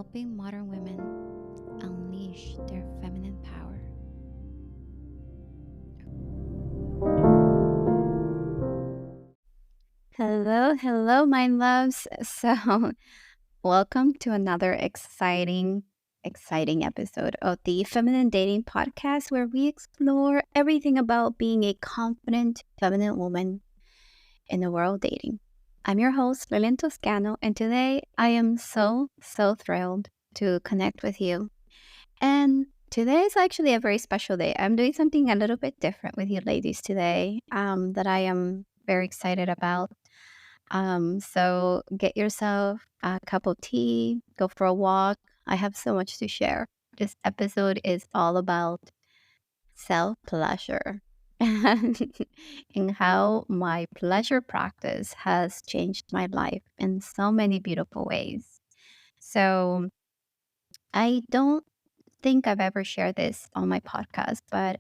helping modern women unleash their feminine power. Hello, hello, my loves. So, welcome to another exciting episode of the Feminine Dating Podcast, where we explore everything about being a confident feminine woman in the world dating. I'm your host, Lilian Toscano, and today I am so thrilled to connect with you. And today is actually a very special day. I'm doing something a little bit different with you ladies today that I am very excited about. So get yourself a cup of tea, go for a walk. I have so much to share. This episode is all about self pleasure and how my pleasure practice has changed my life in so many beautiful ways. So, I don't think I've ever shared this on my podcast, but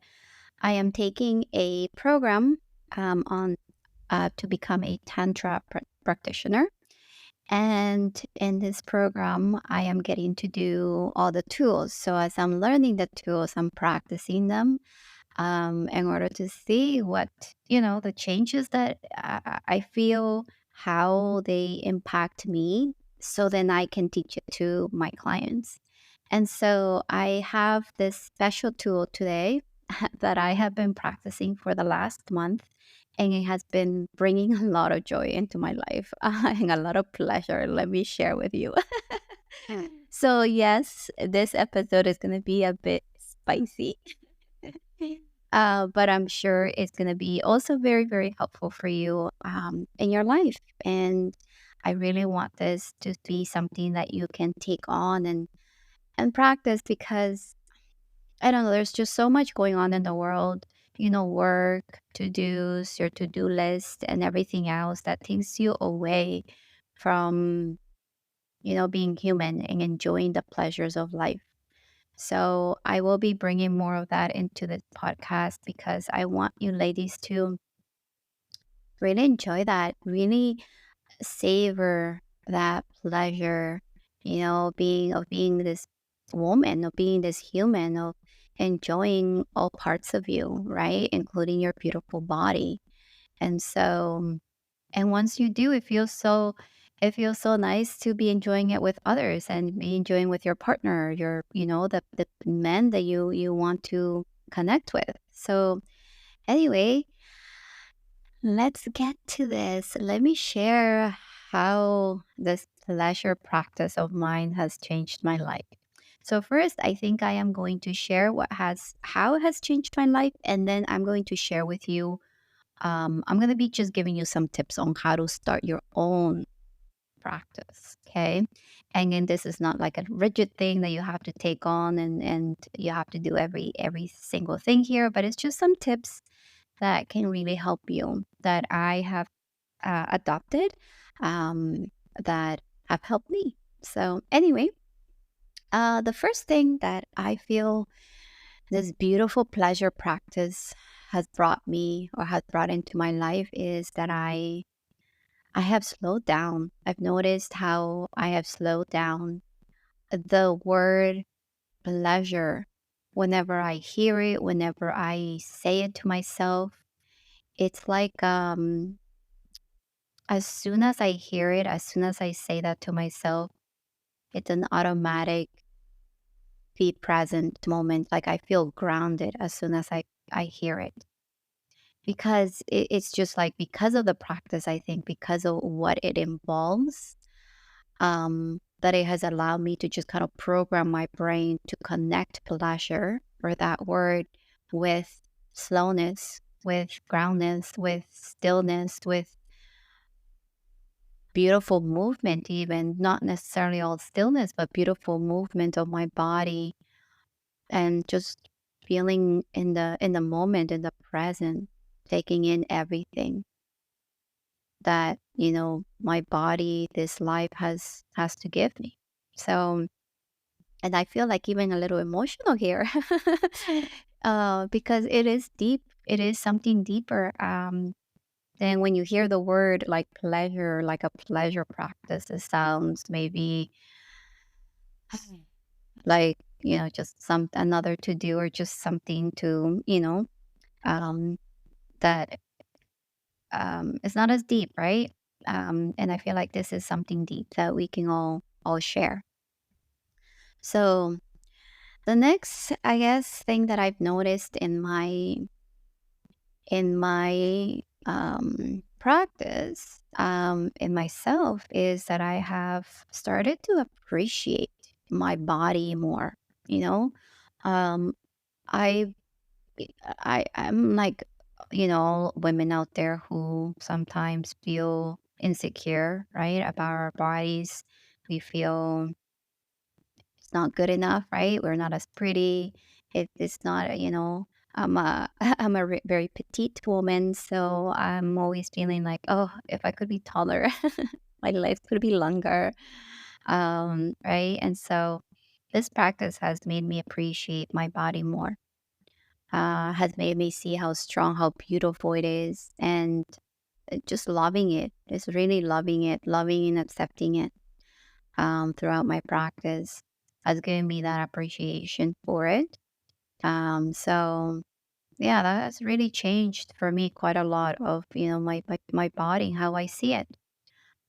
I am taking a program on to become a Tantra practitioner. And in this program, I am getting to do all the tools. So as I'm learning the tools, I'm practicing them in order to see what, the changes that I feel, how they impact me. So then I can teach it to my clients. And so I have this special tool today that I have been practicing for the last month. And it has been bringing a lot of joy into my life and a lot of pleasure. Let me share with you. So, yes, this episode is going to be a bit spicy, but I'm sure it's going to be also very helpful for you in your life. And I really want this to be something that you can take on and practice because I don't know, there's just so much going on in the world, work, to dos, your to do list, and everything else that takes you away from, being human and enjoying the pleasures of life. So I will be bringing more of that into this podcast because I want you ladies to really enjoy that, really savor that pleasure, being this woman, of being this human, of enjoying all parts of you, right? Including your beautiful body. And so and once you do, it feels so nice to be enjoying it with others and be enjoying with your partner, the men that you want to connect with. So anyway, let's get to this. Let me share how this pleasure practice of mine has changed my life. So first, I think I am going to share how it has changed my life, and then I'm going to share with you. I'm going to be just giving you some tips on how to start your own practice. Okay, and then this is not like a rigid thing that you have to take on and you have to do every single thing here, but it's just some tips that can really help you that I have adopted um, that have helped me. So, anyway, the first thing that I feel this beautiful pleasure practice has brought me or has brought into my life is that I have slowed down. I've noticed how I have slowed down. The word pleasure, whenever I hear it, whenever I say it to myself, it's like as soon as I hear it, as soon as I say that to myself, it's an automatic be present moment. Like I feel grounded as soon as I hear it. Because it's just like because of the practice, I think, because of what it involves, that it has allowed me to just kind of program my brain to connect pleasure or that word with slowness, with groundness, with stillness, with beautiful movement, even not necessarily all stillness, but beautiful movement of my body and just feeling in the moment, in the present, taking in everything that my body, this life has to give me. So, and I feel like even a little emotional here, because it is deep. It is something deeper. Then when you hear the word like pleasure, like a pleasure practice, it sounds maybe like, just some another to do, or just something to, um, that it's not as deep, right? And I feel like this is something deep that we can all share. So the next, I guess, thing that I've noticed in my practice, in myself, is that I have started to appreciate my body more. You know, um, I I'm like, women out there who sometimes feel insecure, right, about our bodies. We feel it's not good enough, right? We're not as pretty. It's not, I'm a I'm a very petite woman, so I'm always feeling like, oh, if I could be taller, my life could be longer, right? And so this practice has made me appreciate my body more. Has made me see how strong, how beautiful it is, and just loving it. Just really loving it, loving and accepting it, throughout my practice has given me that appreciation for it. So yeah, that has really changed for me quite a lot of, my body, how I see it.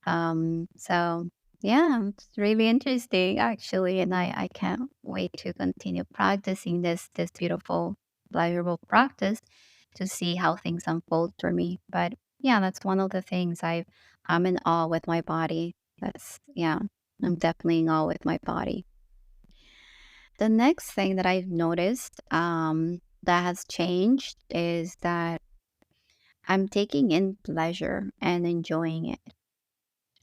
So yeah, it's really interesting actually, and I can't wait to continue practicing this beautiful, pleasurable practice to see how things unfold for me. But yeah, that's one of the things I'm in awe with my body. That's yeah, I'm definitely in awe with my body. The next thing that I've noticed that has changed is that I'm taking in pleasure and enjoying it.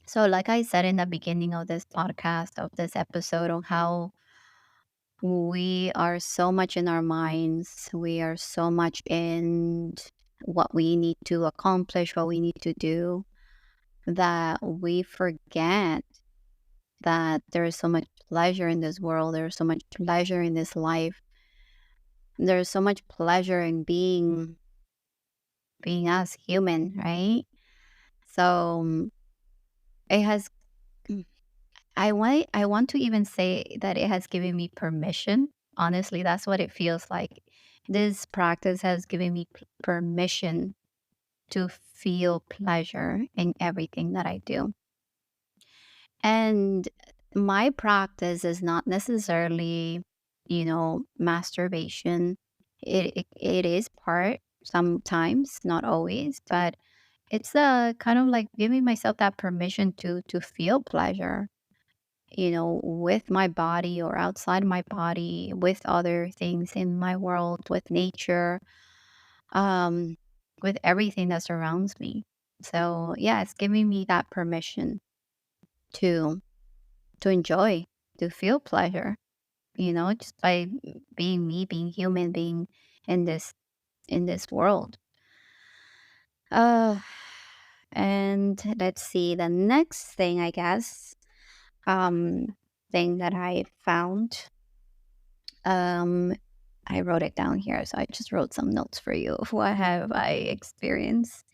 So, like I said in the beginning of this podcast, of this episode, on how we are so much in our minds, we are so much in what we need to accomplish, what we need to do, that we forget that there is so much pleasure in this world, there is so much pleasure in this life, there's so much pleasure in being us human, right? So it has I want to even say that it has given me permission. Honestly, that's what it feels like. This practice has given me permission to feel pleasure in everything that I do. And my practice is not necessarily, masturbation. It is part sometimes, not always, but it's kind of like giving myself that permission to feel pleasure, with my body or outside my body, with other things in my world, with nature, um, with everything that surrounds me. So yeah, it's giving me that permission to enjoy, to feel pleasure, just by being me, being human, being in this world. Uh and let's see, the next thing, I guess, um thing that I found, um I wrote it down here, so I just wrote some notes for you. What have I experienced?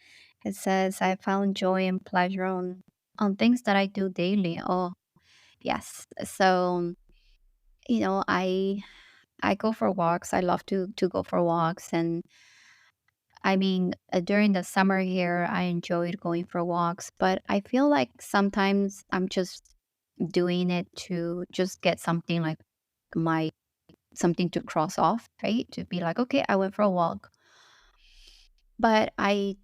It says I found joy and pleasure on things that I do daily. Oh, yes. So, I go for walks. I love to go for walks, and I mean, during the summer here, I enjoyed going for walks, but I feel like sometimes I'm just doing it to just get something, like my something to cross off, right? To be like, okay, I went for a walk. But I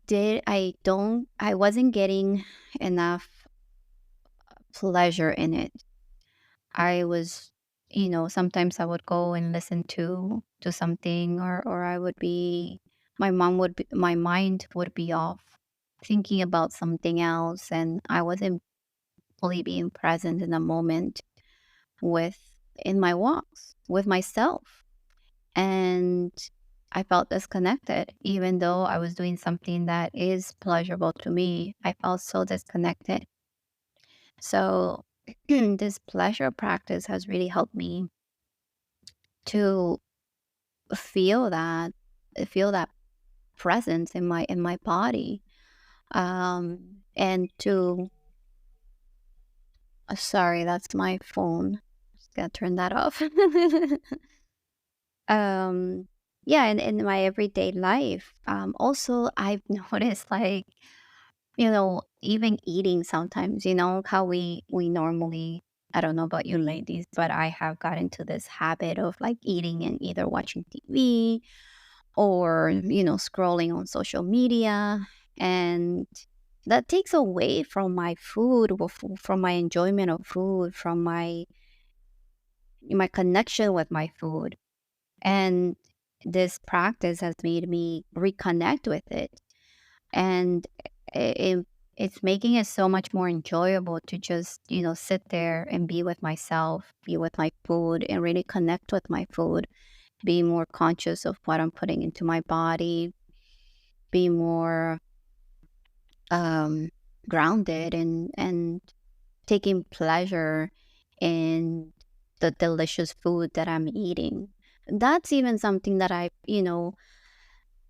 wasn't getting enough pleasure in it. I was, sometimes I would go and listen to something, or I would be my mind would be off thinking about something else, and I wasn't fully being present in the moment with in my walks with myself. And I felt disconnected, even though I was doing something that is pleasurable to me. I felt so disconnected. So this pleasure practice has really helped me to feel that feel that presence in my body, and to sorry, that's my phone. Gotta turn that off. um, yeah, in my everyday life. Also, I've noticed like, even eating sometimes, how we normally, I don't know about you ladies, but I have got into this habit of like eating and either watching TV or, scrolling on social media. And that takes away from my food, from my enjoyment of food, from my connection with my food. And this practice has made me reconnect with it. And it, it's making it so much more enjoyable to just, sit there and be with myself, be with my food, and really connect with my food, be more conscious of what I'm putting into my body, be more um, grounded, and taking pleasure in the delicious food that I'm eating. That's even something that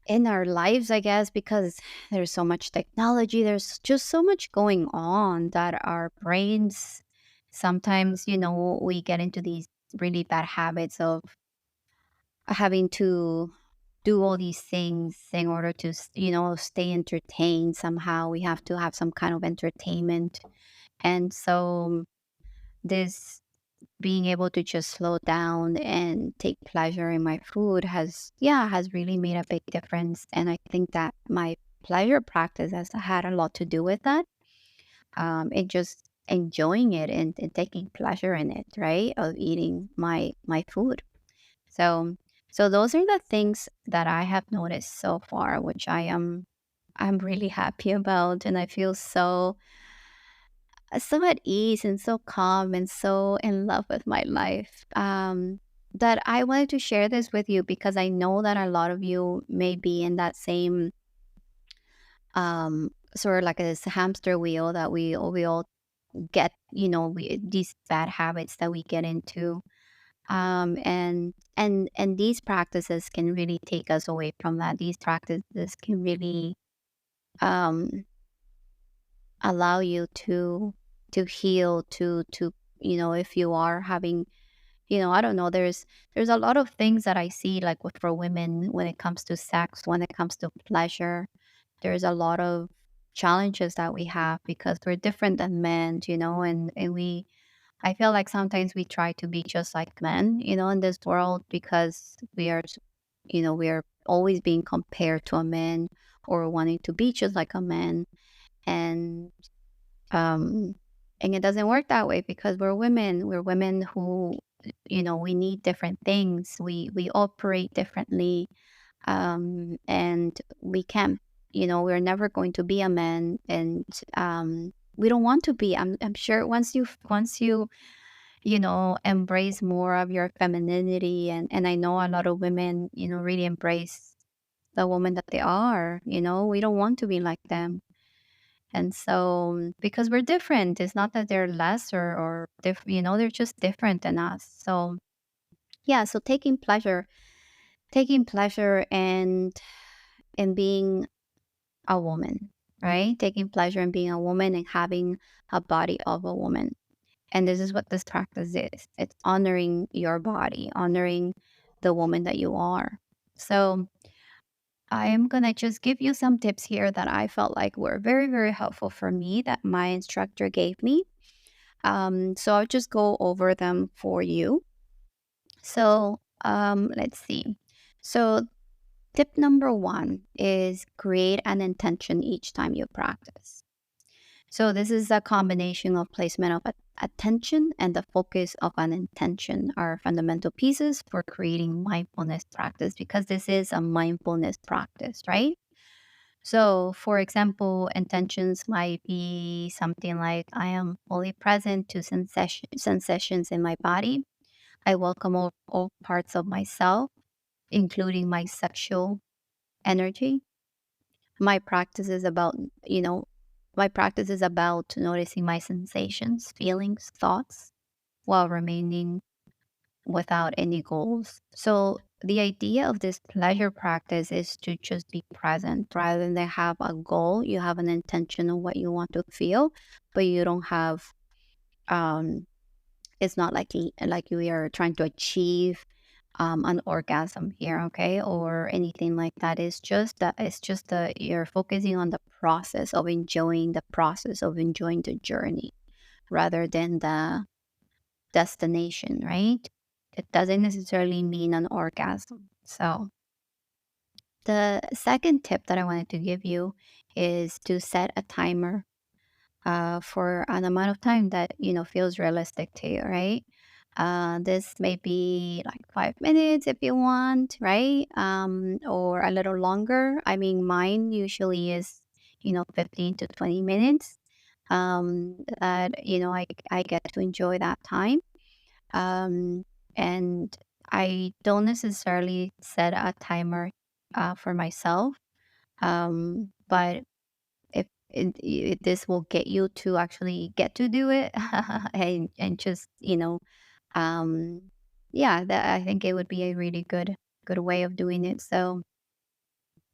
in our lives, I guess, because there's so much technology, there's just so much going on that our brains sometimes, we get into these really bad habits of having to do all these things in order to, stay entertained somehow. We have to have some kind of entertainment. And so, this being able to just slow down and take pleasure in my food has really made a big difference. And I think that my pleasure practice has had a lot to do with that. And just enjoying it, and taking pleasure in it, right? Of eating my food. So those are the things that I have noticed so far, which I'm really happy about, and I feel so at ease and so calm and so in love with my life. That I wanted to share this with you because I know that a lot of you may be in that same sort of like this hamster wheel that we all get, these bad habits that we get into. And these practices can really take us away from that. These practices can really um allow you to heal, to if you are having, I don't know, there's a lot of things that I see, like for women, when it comes to sex, when it comes to pleasure. There's a lot of challenges that we have because we're different than men, and I feel like sometimes we try to be just like men, in this world, because we are always being compared to a man, or wanting to be just like a man. And um and it doesn't work that way because we're women who, we need different things. We operate differently. And we can't, we're never going to be a man. And we don't want to be. I'm sure once you embrace more of your femininity, and I know a lot of women, really embrace the woman that they are. We don't want to be like them. And so, because we're different, it's not that they're less or they're just different than us. So, yeah, so taking pleasure and being a woman, right? Taking pleasure in being a woman and having a body of a woman. And this is what this practice is. It's honoring your body, honoring the woman that you are. So, I'm going to just give you some tips here that I felt like were very, very helpful for me, that my instructor gave me. So I'll just go over them for you. So let's see. So, tip number one is create an intention each time you practice. So this is a combination of placement of attention and the focus of an intention are fundamental pieces for creating mindfulness practice, because this is a mindfulness practice, right? So, for example, intentions might be something like, I am fully present to sensations in my body. I welcome all parts of myself, including my sexual energy. My practice is about, you know, my practice is about noticing my sensations, feelings, thoughts, while remaining without any goals. So the idea of this pleasure practice is to just be present rather than to have a goal. You have an intention of what you want to feel, but you don't have um It's not like we are trying to achieve an orgasm here, okay, or anything like that. It's just that you're focusing on the process of enjoying the journey rather than the destination, right? It doesn't necessarily mean an orgasm. So the second tip that I wanted to give you is to set a timer for an amount of time that feels realistic to you, right? This may be like 5 minutes if you want, right? Or a little longer. I mean, mine usually is 15 to 20 minutes. That I get to enjoy that time. Um, and I don't necessarily set a timer for myself, but if this will get you to actually get to do it and just um yeah, that I think it would be a really good way of doing it. So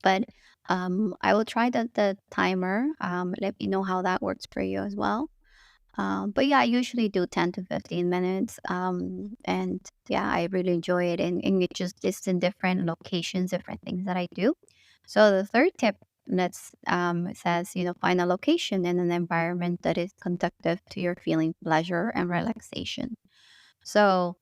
but I will try the timer. Let me know how that works for you as well. But yeah, I usually do 10 to 15 minutes. And yeah, I really enjoy it. And it's in different locations, different things that I do. So the third tip let's says, find a location and an environment that is conducive to your feeling pleasure and relaxation. So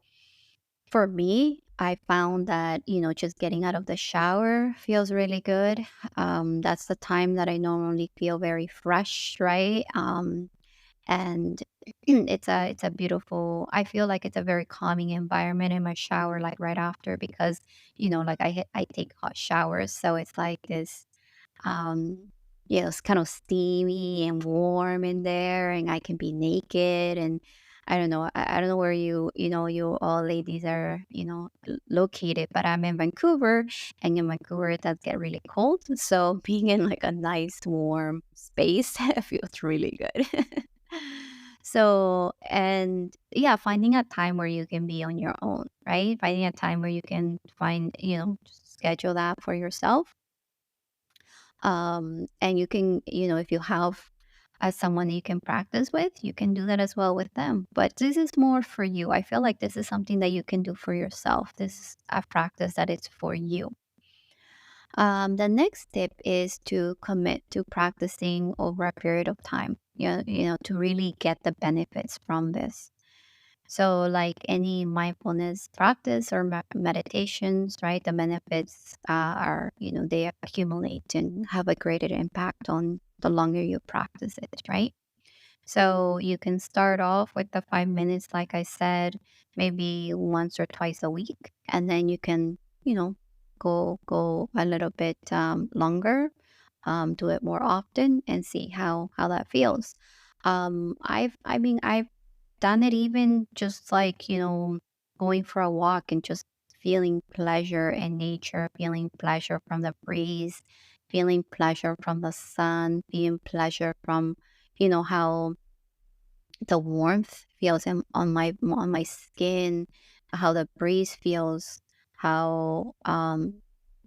for me, I found that, just getting out of the shower feels really good. That's the time that I normally feel very fresh, right? And it's a beautiful, I feel like it's a very calming environment in my shower, like right after, because like I take hot showers, so it's like this um it's kind of steamy and warm in there, and I can be naked. And I don't know, I don't know where you all ladies are located, but I'm in Vancouver, and in Vancouver it does get really cold, so being in like a nice warm space feels really good. So, and yeah, finding a time where you can be on your own, right? Finding a time where you can find, just schedule that for yourself. And you can, if you have someone you can practice with, you can do that as well with them. But this is more for you. I feel like this is something that you can do for yourself. This is a practice that is for you. The next tip is to commit to practicing over a period of time, to really get the benefits from this. So, like any mindfulness practice or meditations, right? The benefits are, they accumulate and have a greater impact on the longer you practice it, right? So you can start off with the 5 minutes, like I said, maybe once or twice a week, and then you can, go a little bit longer, do it more often, and see how that feels. I've done it even just like going for a walk and just feeling pleasure in nature, feeling pleasure from the breeze, feeling pleasure from the sun, feeling pleasure from how the warmth feels on my skin, how the breeze feels, how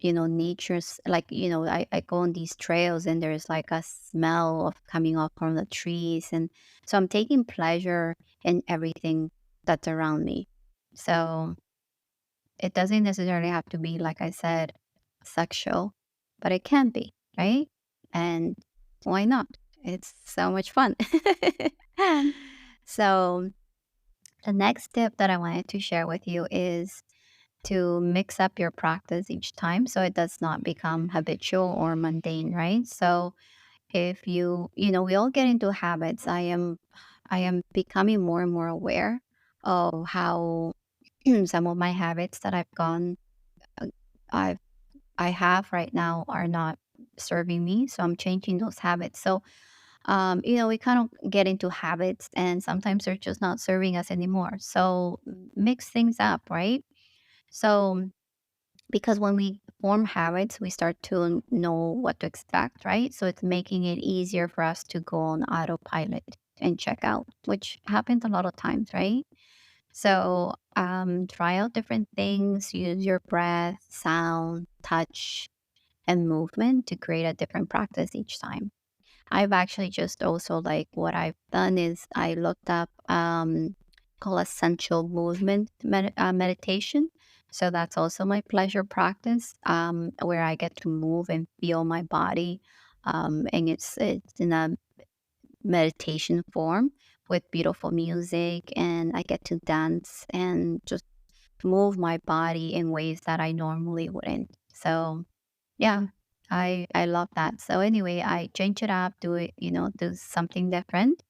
nature's like I go on these trails and there's like a smell of coming off from the trees, and so I'm taking pleasure in everything that's around me. So it doesn't necessarily have to be, like I said, sexual, but it can be, right? And why not? It's so much fun. So, the next tip that I wanted to share with you is to mix up your practice each time so it does not become habitual or mundane, right? So, if we all get into habits. I am becoming more and more aware of how some of my habits that uh, I've I have right now are not serving me. So I'm changing those habits. So we kind of get into habits and sometimes they're just not serving us anymore. So mix things up, right? So because when we form habits, we start to know what to expect, right? So it's making it easier for us to go on autopilot and check out, which happens a lot of times, right? So try out different things, use your breath, sound, touch, and movement to create a different practice each time. I've actually just also like what I've done is I looked up called essential movement meditation. So that's also my pleasure practice, where I get to move and feel my body, and it's in a meditation form with beautiful music, and I get to dance and just move my body in ways that I normally wouldn't. So yeah, I love that. So anyway, I change it up, do it, do something different.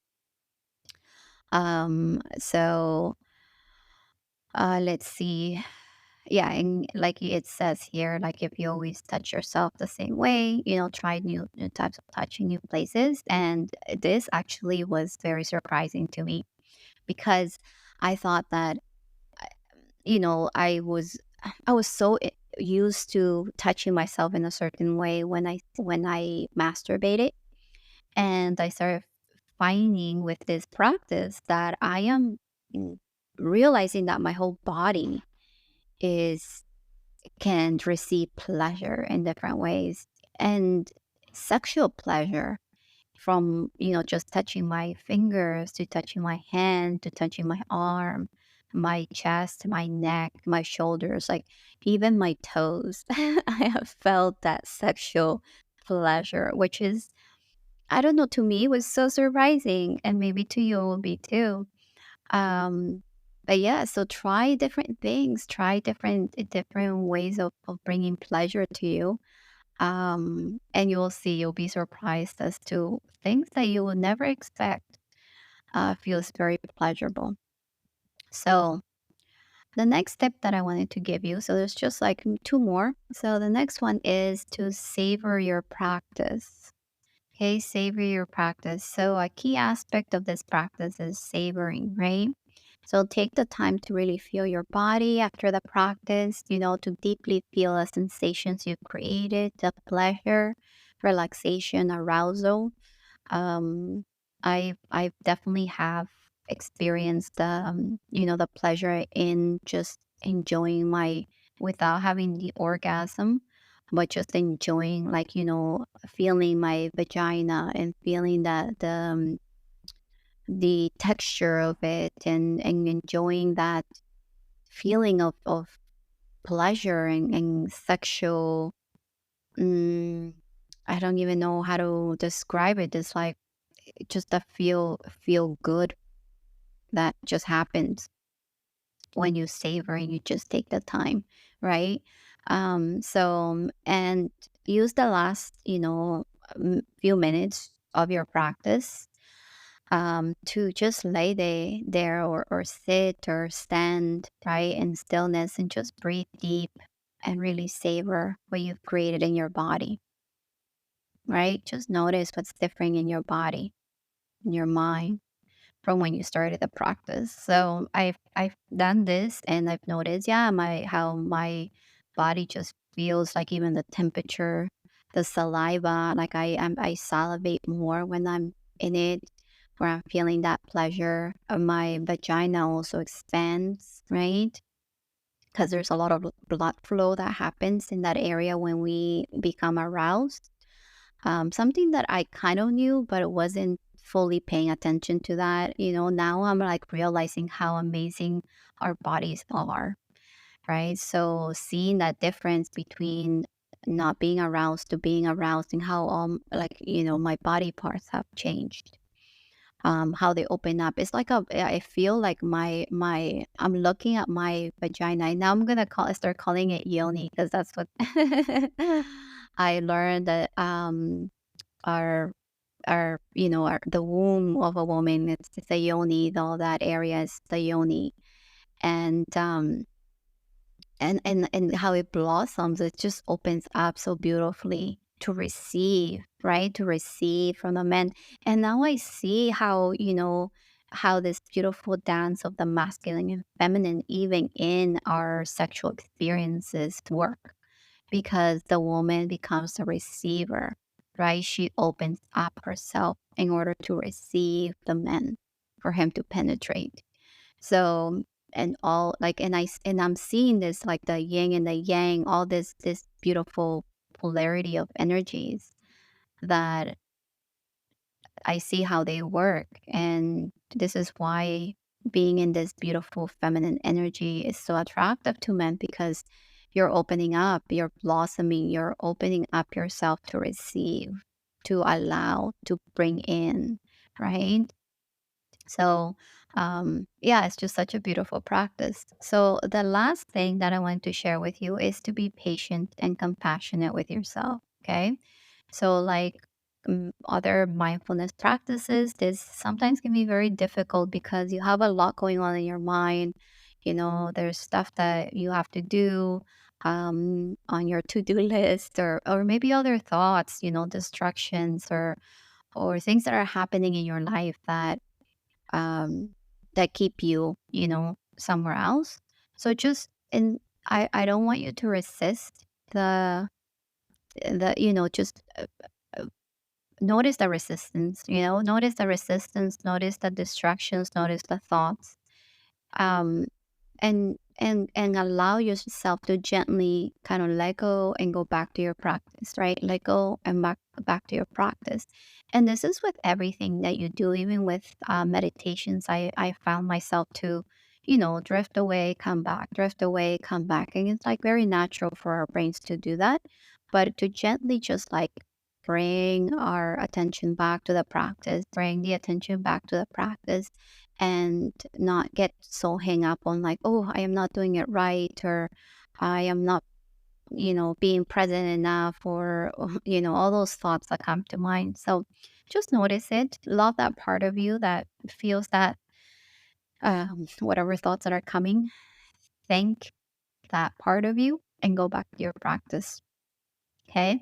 So let's see. Yeah, and like it says here, like if you always touch yourself the same way, try new types of touching, new places. And this actually was very surprising to me because I thought that I was so used to touching myself in a certain way when I masturbated, and I started finding with this practice that I am mm, realizing that my whole body is can receive pleasure in different ways, and sexual pleasure, from just touching my fingers to touching my hand to touching my arm, my chest, my neck, my shoulders, like even my toes. I have felt that sexual pleasure, which is, I don't know, to me was so surprising, and maybe to you will be too. um but yeah, so try different things, try different ways of bringing pleasure to you, and you'll see, you'll be surprised as to things that you would never expect feels very pleasurable. So the next tip that I wanted to give you, so there's just like two more. So the next one is to savor your practice. Okay, savor your practice. So a key aspect of this practice is savoring, right? So take the time to really feel your body after the practice, to deeply feel the sensations you've created, the pleasure, relaxation, arousal. I definitely have experienced the pleasure in just enjoying my, without having the orgasm, but just enjoying, like, feeling my vagina and feeling the texture of it, and enjoying that feeling of pleasure and sexual. mm, I don't even know how to describe it. It's like just a feel good that just happens when you savor and you just take the time, right? And use the last, few minutes of your practice, to just lay there, or sit or stand, right, in stillness, and just breathe deep and really savor what you've created in your body, right? Just notice what's different in your body, in your mind, from when you started the practice. So I've done this, and I've noticed, yeah, my body just feels like, even the temperature, the saliva, like I salivate more when I'm in it, where I'm feeling that pleasure. My vagina also expands, right? Because there's a lot of blood flow that happens in that area when we become aroused. Something that I kind of knew, but it wasn't fully paying attention to that. Now I'm like realizing how amazing our bodies are, right? So seeing that difference between not being aroused to being aroused, and how like, my body parts have changed. How they open up. It's like I feel like I'm looking at my vagina. And now I'm gonna start calling it yoni, because that's what I learned, that our the womb of a woman, it's the yoni, all that area is the yoni. And um and and and how it blossoms, it just opens up so beautifully to receive, right, to receive from the men. And now I see how this beautiful dance of the masculine and feminine, even in our sexual experiences, work, because the woman becomes a receiver, right? She opens up herself in order to receive the man, for him to penetrate. So, and all like, and I'm seeing this, like the yin and the yang, all this beautiful polarity of energies, that I see how they work. And this is why being in this beautiful feminine energy is so attractive to men because you're opening up, you're blossoming, you're opening up yourself to receive, to allow, to bring in, right? So, yeah, it's just such a beautiful practice. So, the last thing that I want to share with you is to be patient and compassionate with yourself. Okay. So, like other mindfulness practices, this sometimes can be very difficult because you have a lot going on in your mind. There's stuff that you have to do on your to-do list, or maybe other thoughts, distractions, or things that are happening in your life um, that keep you, somewhere else. So just and I don't want you to resist just uh, notice the resistance. Notice the resistance, notice the distractions, notice the thoughts. Um, and allow yourself to gently kind of let go and go back to your practice, right? Let go and back to your practice. And this is with everything that you do, even with meditations. I found myself to drift away, come back, drift away, come back, and it's like very natural for our brains to do that. But to gently just like bring our attention back to the practice, bring the attention back to the practice, and not get so hang up on like, oh, I am not doing it right, or I am not, being present enough, or all those thoughts that come to mind. So just notice it, love that part of you that feels that whatever thoughts that are coming, thank that part of you and go back to your practice. Okay.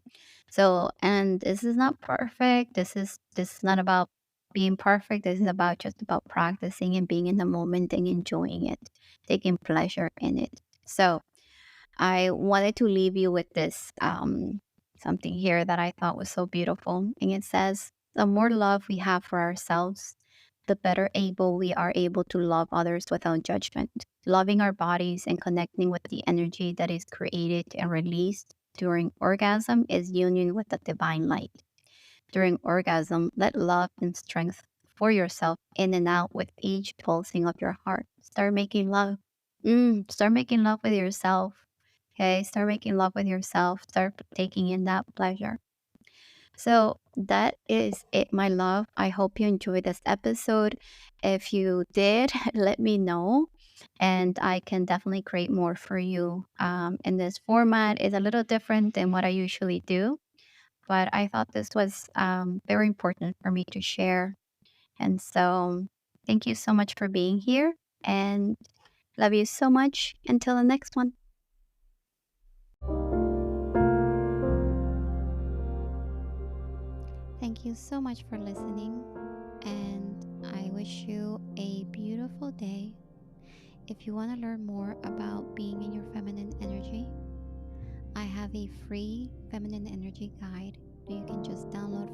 So, and this is not perfect. This is not about being perfect. This is about practicing and being in the moment and enjoying it, taking pleasure in it. So, I wanted to leave you with this something here that I thought was so beautiful. And it says, the more love we have for ourselves, the better able we are able to love others without judgment. Loving our bodies and connecting with the energy that is created and released during orgasm is union with the divine light. During orgasm, let love and strength for yourself in and out with each pulsing of your heart. Start making love. Start making love with yourself. Okay, start making love with yourself. Start taking in that pleasure. So that is it, my love. I hope you enjoyed this episode. If you did, let me know. And I can definitely create more for you. In this format is a little different than what I usually do, but I thought this was very important for me to share. And so thank you so much for being here, and love you so much. Until the next one. Thank you so much for listening, and I wish you a beautiful day. If you want to learn more about being in your feminine energy, I have a free feminine energy guide that you can just download